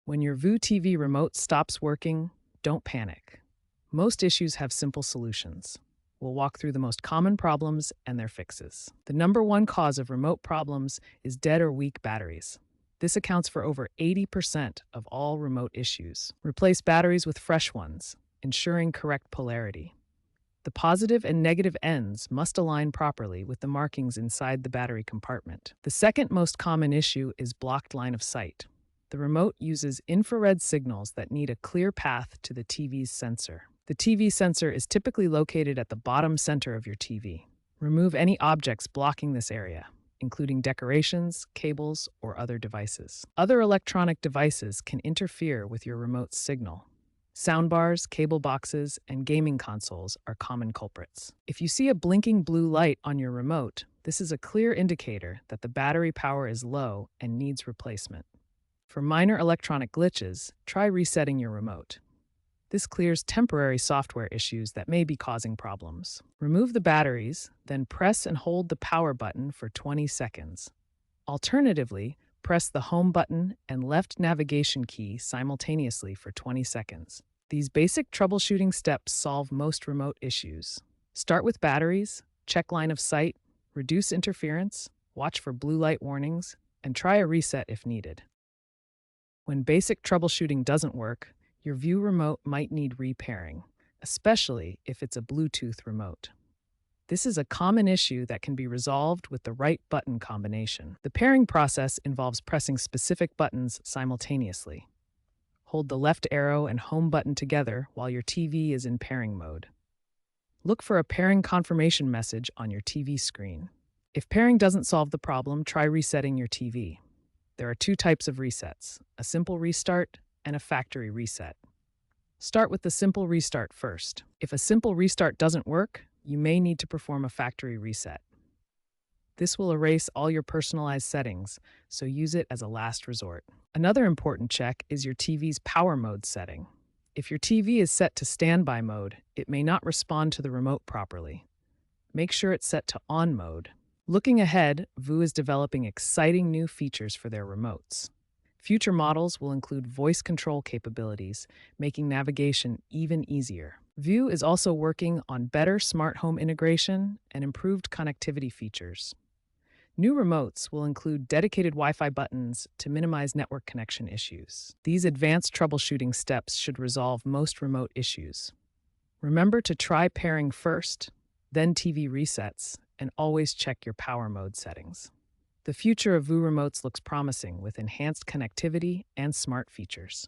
When your VU TV remote stops working, don't panic. Most issues have simple solutions. We'll walk through the most common problems and their fixes. The number one cause of remote problems is dead or weak batteries. This accounts for over 80% of all remote issues. Replace batteries with fresh ones, ensuring correct polarity. The positive and negative ends must align properly with the markings inside the battery compartment. The second most common issue is blocked line of sight. The remote uses infrared signals that need a clear path to the TV's sensor. The TV sensor is typically located at the bottom center of your TV. Remove any objects blocking this area, including decorations, cables, or other devices. Other electronic devices can interfere with your remote's signal. Soundbars, cable boxes, and gaming consoles are common culprits. If you see a blinking blue light on your remote, this is a clear indicator that the battery power is low and needs replacement. For minor electronic glitches, try resetting your remote. This clears temporary software issues that may be causing problems. Remove the batteries, then press and hold the power button for 20 seconds. Alternatively, press the home button and left navigation key simultaneously for 20 seconds. These basic troubleshooting steps solve most remote issues. Start with batteries, check line of sight, reduce interference, watch for blue light warnings, and try a reset if needed. When basic troubleshooting doesn't work, your VU remote might need repairing, especially if it's a Bluetooth remote. This is a common issue that can be resolved with the right button combination. The pairing process involves pressing specific buttons simultaneously. Hold the left arrow and home button together while your TV is in pairing mode. Look for a pairing confirmation message on your TV screen. If pairing doesn't solve the problem, try resetting your TV. There are two types of resets, a simple restart and a factory reset. Start with the simple restart first. If a simple restart doesn't work, you may need to perform a factory reset. This will erase all your personalized settings, so use it as a last resort. Another important check is your TV's power mode setting. If your TV is set to standby mode, it may not respond to the remote properly. Make sure it's set to on mode. Looking ahead, VU is developing exciting new features for their remotes. Future models will include voice control capabilities, making navigation even easier. VU is also working on better smart home integration and improved connectivity features. New remotes will include dedicated Wi-Fi buttons to minimize network connection issues. These advanced troubleshooting steps should resolve most remote issues. Remember to try pairing first, then TV resets, and always check your power mode settings. The future of VU remotes looks promising with enhanced connectivity and smart features.